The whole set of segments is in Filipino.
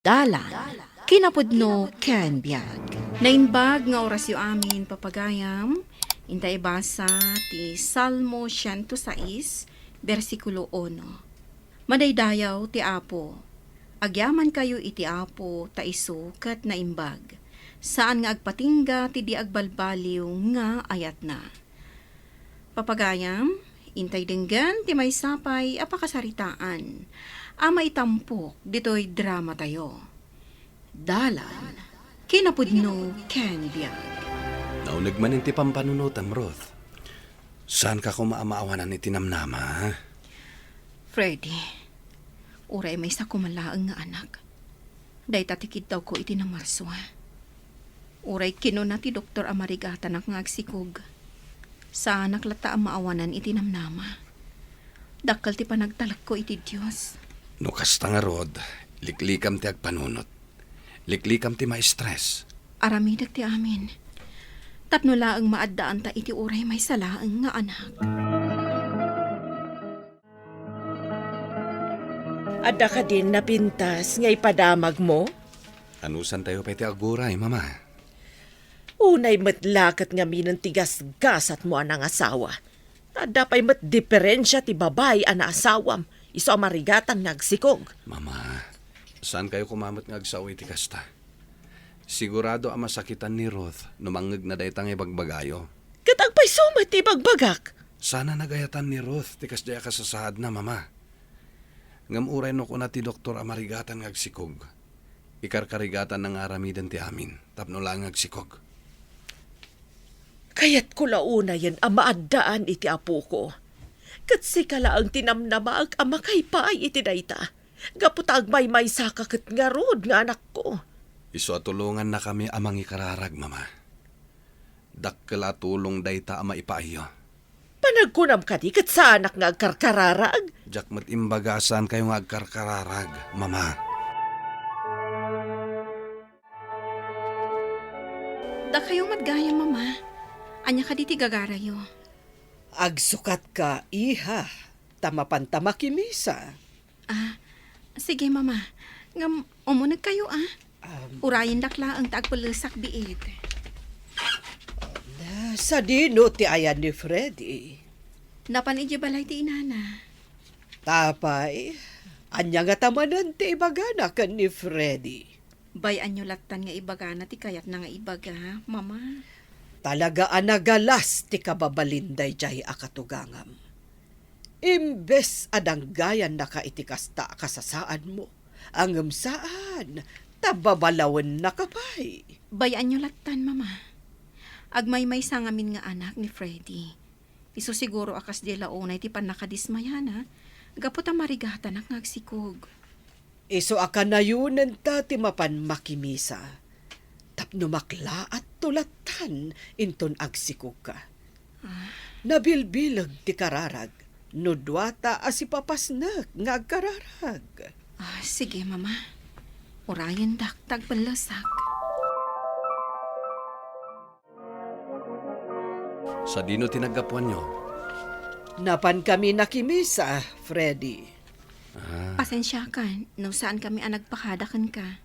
Dalan, kinapudno ken biag. Naimbag nga orasyo amin papagayam, intay basa ti Salmo 106, versikulo 1. Madaydayaw ti Apo, agyaman kayo iti Apo ta isu ket naimbag. Saan nga agpatingga ti di agbalbaliw nga ayat na. Papagayam, intay denggan ti may sapay apakasaritaan. Ama itampok, dito'y drama tayo. Dalan, kinapudno ken biag. Naunag man ti pampanunutan, Ruth. Saan ka kumaamaawanan ni tinamnama, ha? Freddy, uray may sa kumalaang nga anak. Day tatikid daw ko iti na Marso, ha? Uray kino na ti Dr. Amarigatan ang ngagsikog. Sa naklata ang maawanan iti namnama. Dakal ti panagtalak ko iti Diyos. No kasta nga, Rod, liklikam ti agpanunot. Liklikam ti ma-stress. Aramidag ti amin. Tapno laang maaddaan ta iti uray may salaang nga anak. Adda ka din napintas nga ipadamag mo? Anusan tayo pa ti aguray, Mama? Unay matlakat nga minang tigas-gasat mo anang asawa. Adda pa'y mat diferensya ti babay ana asawam. Iso marigatan nga agsikog. Mama, saan kayo kumamot nga agsawi ti kasta? Sigurado ang masakitan ni Ruth numangag na daytang ibagbagayo. Katagpay sumat ti bagbagak. Sana nagayatan ni Ruth ti kasdaya kasasahad na, Mama. Ngamuray no ko na ti Dr. Amarigatan nga agsikog. Ikarkarigatan ng aramidan ti amin, tapno lang agsikog. Kayat ko launa yan ang maaddaan iti apo ko. Katsi kala ang tinamnama ang amakay paay iti dayta. Gaputag may sakakit nga rod nga anak ko. Iso atulungan na kami amang ikararag, Mama. Dakkel atulong dayta ama ipaayo. Panagkunam ka di kat sa anak nga agkarkararag. Jak matimbagasan kayo nga agkarkararag, Mama. Da kayo madgaya, Mama. Anya ka diti gagarayo. Agsukat ka, iha. Tamapantama kimisa. Sige, Mama. Ngam, umunag kayo, Urayin dakla ang tagpalasak biit. Sa dino ti ayan ni Freddy. Napanidyo balay ti inana. Tapay, anya nga tamanan ti ibagana kan ni Freddy. Bayan nyo latan nga ibagana ti kayat na nga ibaga, Mama. Talaga anagalas ti kababalinday jay akatugangam. Imbes adang gayan na ka itikasta kasasaan mo. Ang saan, tababalawan na kapay. Bayan nyo latan, Mama. Agmay-may sangamin nga anak ni Freddy. Iso siguro akas di launay ti panakadismayana. Gapot ang marigatan ang ngagsikog. Iso akanayunan ta ti mapan makimisa. Tapno makla at tulatan inton agsikog ka. Nabilbilag ti kararag. Nudwata asipapasnak nga agkararag. Sige, Mama. Urayan daktag palasak. Sa dino tinagapuan nyo? Napan kami nakimisa, Freddy. Pasensya ka, no saan kami ang nagpakadakan ka.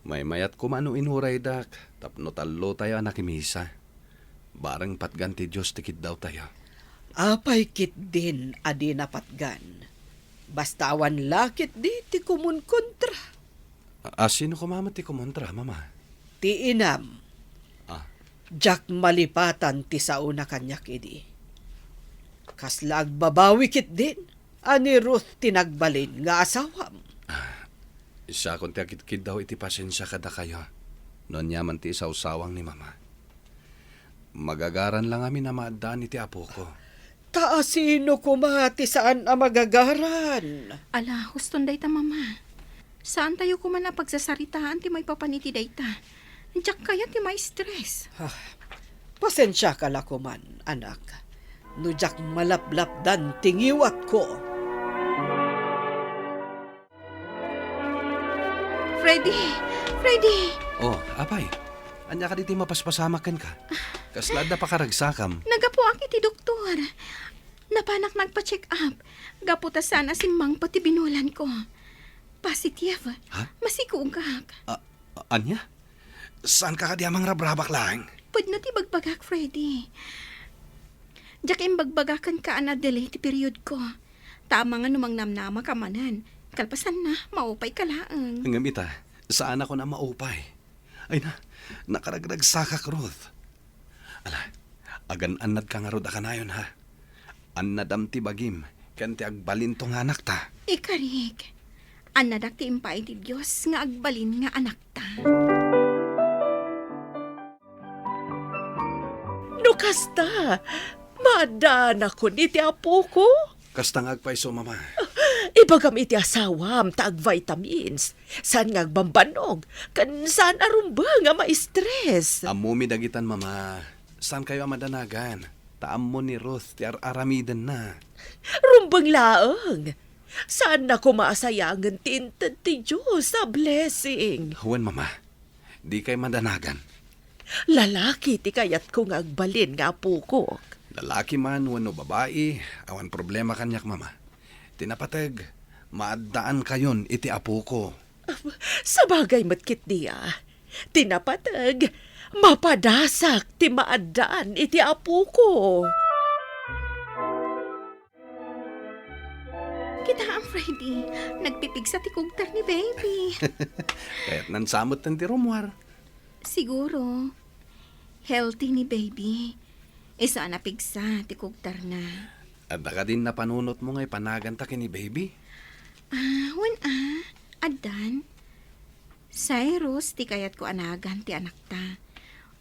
May mayat kumano inuray dak, tapno talo tayo nakimisa. Barang patganti Diyos tikid daw tayo. Apay kit din adi napatgan. Bastawan lakit di ti kumun kontra. Sino kumamat ti kumontra, Mama? Ti inam. Jak malipatan ti sauna kanyak idi. Kaslag babawi kit din. Ani Ruth tinagbalin nga asawam. Isa kung ti akit-kid daw iti pasensya kada kayo. Non yaman ti isaw-sawang ni Mama. Magagaran lang amin na maadaan iti apo ko. Taasino kumati saan ang magagaran? Ala, huston dayta, Mama. Saan tayo kuman na pagsasaritaan ti may papaniti dayta? Diyak kaya ti may stress. Pasensya ka lakuman, anak. Nujak malaplap dan tingiwat ko. Freddy! Oh, apay. Anya ka diti mapaspasamakan ka. Kaslada pa karagsakam. Nagapo ang iti doktor. Napanak nagpa-check up. Gaputa sana si Mang pati binulan ko. Positive. Ha? Masigugak. Anya? Saan ka kadiamang rabrabak lang? Pwede na ti bagbagak, Freddy. Diyak im bagbagakan ka na delay ti period ko. Tama nga numang namnama ka manan. Kalpasan na, maupay ka laang. Hanggang ita, saan ako na maupay? Ay na, nakaragdag sakak, Ruth. Ala, agan-anad ka nga Ruth akanayon ha. Annadam ti bagim, kanti agbalin tong anak ta. Ikarig. Anadak ti impay ti Diyos nga agbalin nga anak ta. No kasta, madana ko ni ti apo ko. Kastang agpaiso, mama. Ibagam iti asawam, taag vitamins. Saan nga agbambanog? Kan saan arumba nga ma-stress? Amumi dagitan, mama. Saan kayo amadanagan? Taam mo ni Ruth, ti aramidan na. Rumbang laang. Saan na kumasayangan tintad ti Diyos sa blessing? Huwan, mama. Di kay madanagan. Lalaki ti kayat kong agbalin nga apo ko. Lalaki man, wano babae, awan problema kanyak, mama. Tinapatag, maadaan kayon iti apo ko. Sa bagay matkit niya, tinapatag, mapadasak ti maadaan iti apo ko. Kita ang Freddy. Nagpipig sa tikugtar ni baby. Kaya't nansamot ng tirumwar. Siguro, healthy ni baby. Isa na pigsa, tikugtar na. At ka din na panunot mo ngay panagan ta kini baby. Adan. Cyrus, ti kayat ko anagan ti anak ta.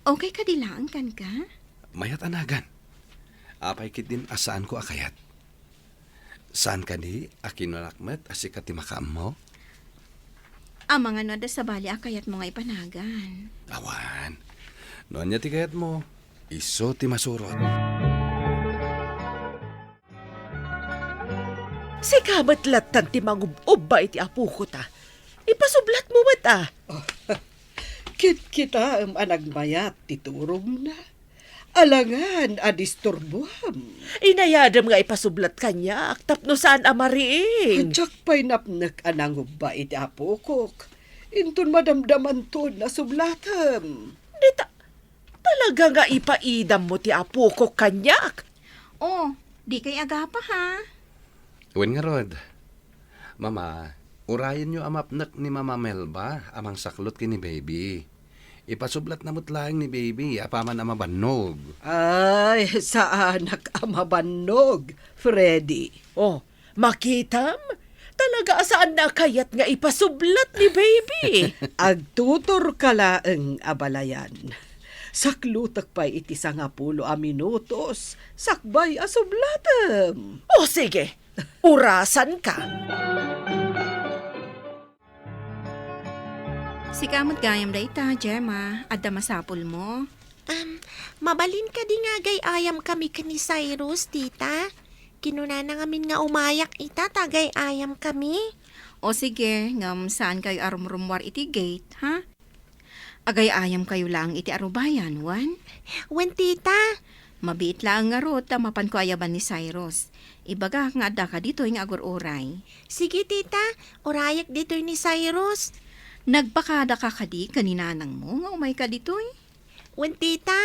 Okay ka dilaan kan ka? Mayat anagan. Apay kit din asaan ko akayat. Saan ka di, akinulakmet, asikat ti makaam mo? Ang mga nada sa bali akayat mo nga ipanagan. Awan. Noon niya ti kayat mo, iso ti masurot. Si kamat latan ti mangubba iti apo ko ta. Ipasublat mo mata. Kit kita anagmayat ti turong na. Alangan adisturbuham. Inayadam nga ipasublat kanya, tapno saan amariing. Anjak pa'y napnak anang hubba iti apo ko. Intun madamdaman to na sublatam. Dita, talaga nga ipaidam mo ti apo ko kanyak. Oh, di kay agapa ha? Uwin nga Rod. Mama, urayan nyo amapnak ni Mama Melba, amang saklot kini baby. Ipasublat na mutlaing ni baby, apaman amabanog. Ay, sa anak amabanog, Freddy. Oh, makitam? Talaga saan na kayat nga ipasublat ni baby? Agtutor ka laeng abalayan. Saklutak pa iti 10 minutos, sakbay asublatem. O sige, urasan ka. Si kamot gayam da ita, Gemma, adda masapul mo. Mabalin ka di nga gay ayam kami kani Cyrus, tita. Kinuna na ngamin nga umayak ita, tagay ayam kami. O sige, ngam saan kayo arumrumwar iti gate, ha? Agay ayam kayo lang iti arubayan, wan? Wen, tita. Mabiit lang nga ro, tamapan ko ayaban ni Cyrus. Ibaga nga adda ka dito yung agur-uray. Sige, tita. Urayak dito ni Cyrus. Nagpakada ka kadi kaninanang mo, nga umay ka dito eh. Wen, tita.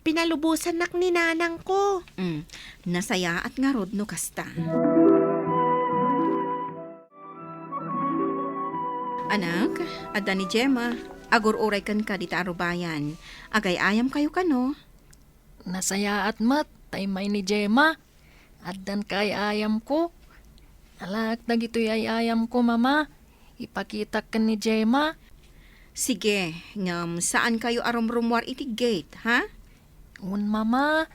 Pinalubusan nak ni nanang ko. Nasaya at nga rod no kasta. Anak, adda ni Gemma, agur-uray kan ka dita arubayan. Agay ayam kayo kano. Nasaya at mat, taymay ni Gemma. Addan kay ayam ko. Alak na gito'y ay ayam ko, mama. Ipakita ka ni Gemma. Sige, ngam saan kayo arumrumwar iti gate, ha? Un, mama.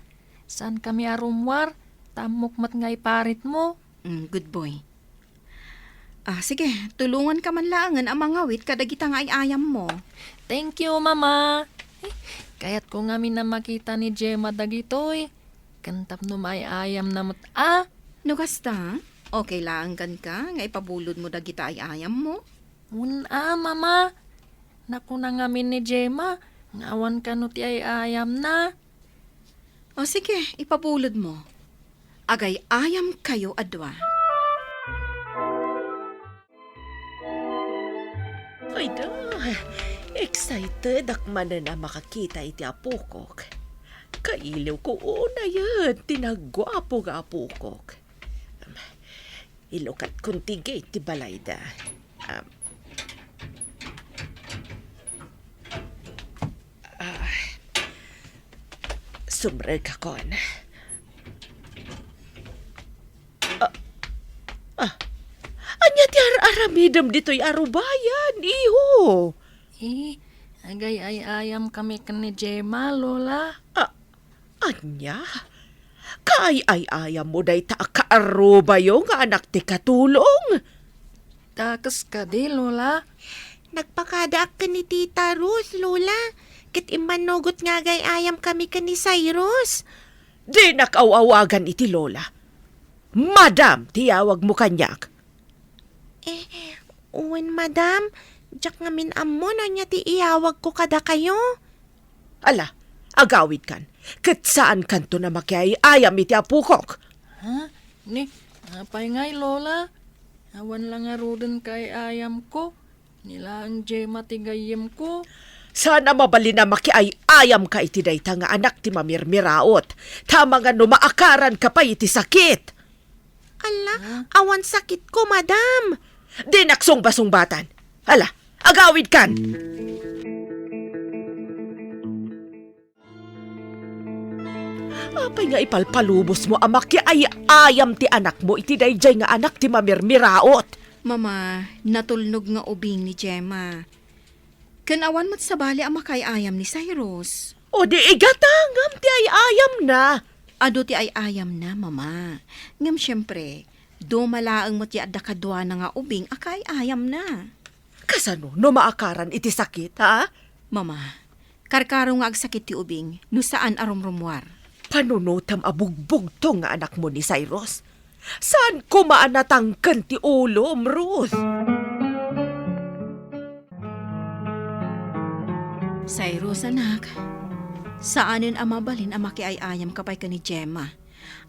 Saan kami arumwar? Tamukmat nga iparit mo. Good boy. Sige, tulungan ka man langan ang mga wit kadagita nga ay ayam mo. Thank you, mama. Kaya't ko nga na makita ni Gemma dagitoy. Kantap no may ayam na mat. No kasta, okay lang kan ka, nga ipabulod mo dagita ay ayam mo. Un, mama. Naku na nga ni Gemma. Ngawan ka no ti ay ayam na. O sige, ipabulod mo. Agay ayam kayo adwa. Ay da, excited akman na makakita iti apukok. Kailiw ko una yan, tinagwapo nga apukok. Ilukat kuntigay ti balayda. Sumreg ka kon. Anya ti aramidam dito'y arubayan, iho. Agay ay ayam kami kani Gemma, Lola. Anya? Kaay-ay-ayam mo day ta kaaruba yung anak ti katulong. Takas ka di, Lola. Nagpakadaak ka ni Tita Ruth, Lola. Kit imanugot nga gay ayam kami ka ni Cyrus. Di nakawawagan iti Lola. Madam, tiyawag mo kanyak. Uwan, madam. Diyak ngamin ammo na niya ti iyawag ko kada kayo. Ala, agawid kan. Kat saan kanto na makiay-ayam iti apukok? Ha? Ni, apay ngay, Lola. Awan lang nga roden kay ayam ko. Nila ang Gemma tigayim ko. Sana mabali na makiay-ayam ka iti dayta nga anak ti mamirmiraot. Tama nga numaakaran ka pa iti sakit. Ala, awan sakit ko, madam. Di naksong-basong-batan. Ala, agawid kan. Apay nga ipalpalubos mo ang makiay-ayam ti anak mo iti dayjay nga anak ti mamirmiraot. Mama, natulnog nga ubing ni Gemma. Kanawan mo't sabali ang makayayam ni Cyrus. O di igatangam ti ay-ayam na. Ado ti ay ayam na, mama. Ngam syempre, dumalaang mo't yadda kadwa na nga ubing akay ayam na. Kasano no maakaran iti sakit, ha? Mama, karkaro nga agsakit ti ubing, no saan arumrumwar. Panunutam abugbog to nga anak mo ni Cyrus. Saan ko maanatangkan ti ulo, Ruth? Cyrus, anak, saanin ang mabalin ang makiayayam kapay ka ni Gemma?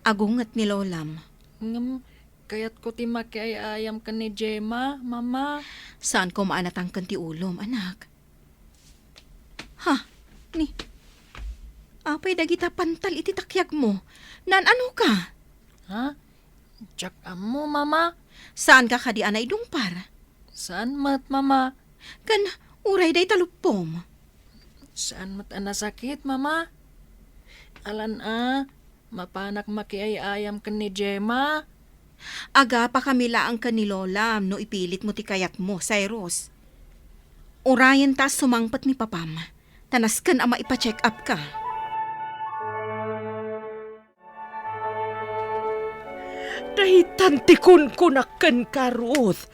Agungat ni Lolam. Ngam, kayat ko ti makiayayam ka ni Gemma, Mama. Saan ko maanatangkan ti ulom, anak? Ha? Ni? Apay dagita pantal iti takyag mo. Nan ano ka? Ha? Tsak mo, Mama. Saan ka kadi anay dungpar? Saan mat, Mama? Kan uray day talupom. Saan mat sakit, Mama? Alan mapanak makiayayam ka ni Gemma. Aga pa kami laang ka ni Lolam no ipilit mo ti kayat mo, Cyrus. Urayan ta sumangpat ni Papam. Tanaskan ama ipa-check up ka. Dahitantikon ko na ken ka, Ruth.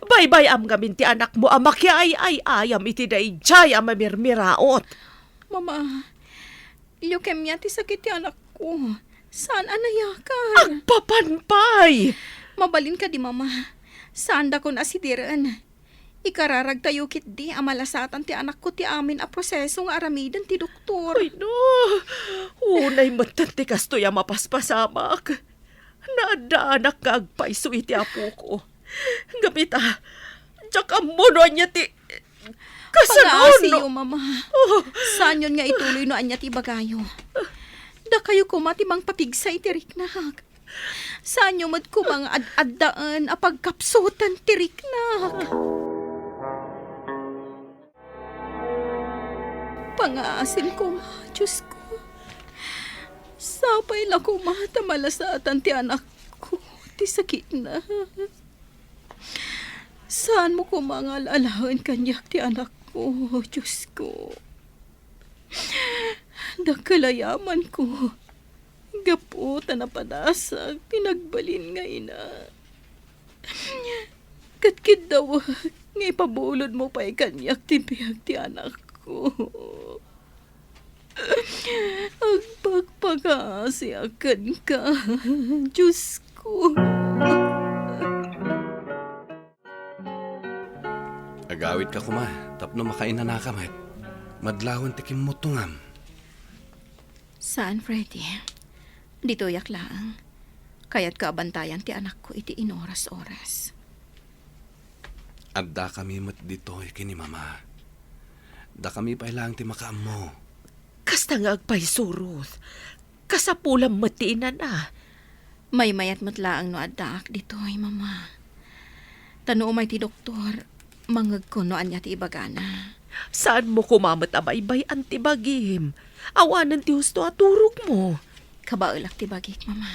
Bye-bye am gamin ti anak mo ang makiay-ayam iti dayjay ang mamirmiraot. Mama, leukemia ti sakit ti anak ko. Saan anayakan? Agpapanpay! Mabalin ka di, Mama. Saan da ko nasidiran? Ikararag tayo kit di amalasatan ti anak ko ti amin a proseso nga aramidan ti doktor. Ay no, unay matanti kastoy ang mapaspasamak. Naadaanak ka agpaiso iti apo ko. Gamit tsaka mono niya ti... Pag-aasiyo, Mama. Saan yun nga ituloy no anya ti bagayo? Da kayo kumatimang papigsay ti riknak. Saan nyo mad kumang ad-addaan a pagkapsutan ti riknak? Pangaasin ko, Diyos ko. Sapay lang ko malasatan ti anak ko, ti sakit na. Saan mo ko mga alalaan kanyak ti anak ko, Diyos ko. Nakalayaman ko. Gaputa na padasag, pinagbalin nga ina. Katkid daw, nga ipabulod mo pa'y kanyak ti biyag ti anak ko. Ang pagpagasi akan ka, Diyos ko. Agawid ka kuma, tapno makainan na ka, Mat. Madlawan ti kimutungam. Saan, Freddy? Dito yak lang. Kaya't kaabantayan ti anak ko iti inoras-oras. At da kami mat ditoy kini mama. Da kami pa ilang ti makaamo. Kasta nga agpahisuruth. Kasapulang matiinan May mayat matlaang no addaak ditoy, mama. Tano umay ti doktor, mangag ko no anya ti ibagana. Saan mo kumamat abaybay antibagim? Awanan ti husto at turog mo. Kabaulak ti bagik, mama.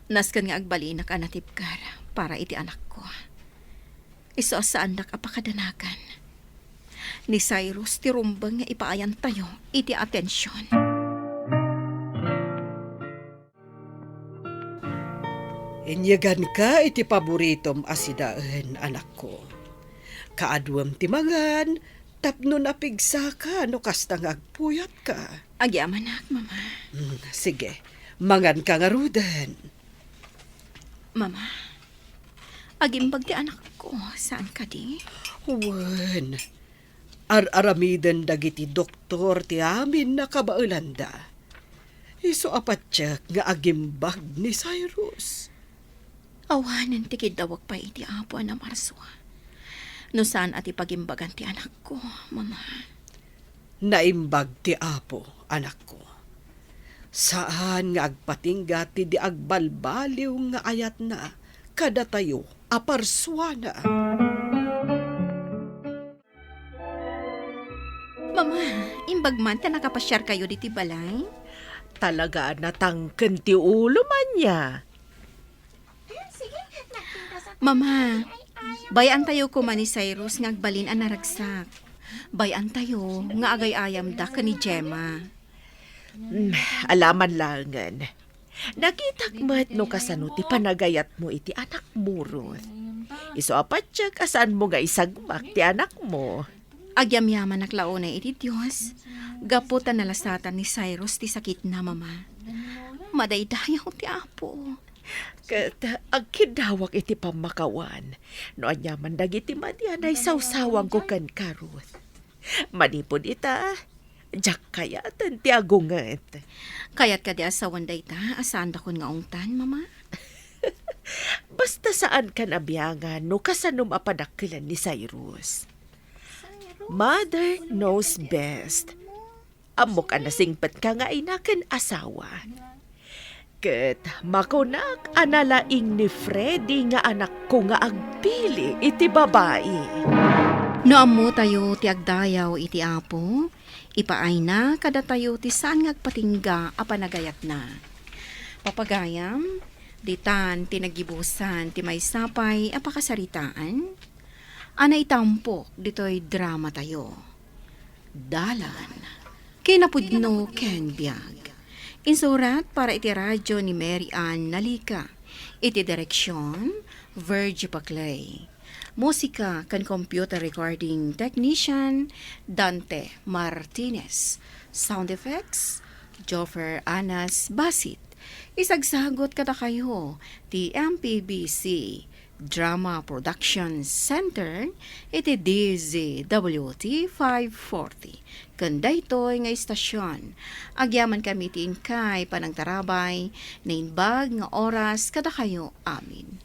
Naskan nga agbalinak anatipkar para iti anak ko. Iso saan nak apakadanagan. Ni Cyrus ti rumbang nga ipaayan tayo iti atensyon. Inyagan ka iti paboritom asidaan, anak ko. Kaadwam ti magan, tapno napigsa ka no kastang agpuyat ka. Agyaman nak, mama. Sige, mangan ka nga rudan. Mama, agimbag ti anak ko. Saan ka di? Wan, ar-aramidan dagiti doktor ti amin na kabaulanda. Iso apatyak nga agimbag ni Cyrus. Awanan ti kidawag pa iti apo na marswa. No saan at ipagimbagan ti anak ko, mama. Naimbag ti apo, anak ko. Saan nga agpatingga ti di agbalbaliw nga ayat na kada tayo aparswana. Mama, imbag man ta nakapasyar kayo diti balay? Talaga natangken ti ulo man niya. Mama, bayan tayo ko man ni Cyrus nga agbalin ang naragsak. Bayan tayo nga agay-ayam da ka ni Gemma. Alaman langan. Nakitak mat no kasano ti panagayat mo iti anak mo, Ruth. Iso apat siya kasan mo nga isagmak ti anak mo. Agyam-yaman naklaunay iti Diyos. Gaputan nalasatan ni Cyrus ti sakit na, mama. Madaydayaw ti apo. Kat agkidawak iti pamakawan. No anyaman dagiti madyan ay sawsawang ko kan ka, Ruth. Manipod ita, jak kaya ti agunget. Kaya't ka di asawan day ta, asaan da kun nga ungtan, mama? Basta saan ka nabiyangan no kasanum apadakilan ni Cyrus. Mother knows best. Amo ka nasingpat ka nga inakan asawa. Ket makunak analaing ni Freddy nga anak ko nga agpili iti babae. No ammo tayo ti agdayaw iti apo, ipaay na kada tayo ti saan nga agpatingga a panagayat na. Papagayam, ditan tinagibusan ti may sapay a pakasaritaan, anay tampok dito'y drama tayo. Dalan, kinapudno ken biag. Insurat para iti radyo ni Mary Ann Nalika. Iti direksyon, Virgie Paclay. Musika kan computer recording technician, Dante Martinez. Sound effects, Joffer Anas Basit. Isagsagot kada kayo, ti MPBC Drama Production Center, iti DZWT 540. Kanda ito'y nga istasyon. Agyaman kami ti inkay panang tarabay, na inbag nga oras kada kayo amin.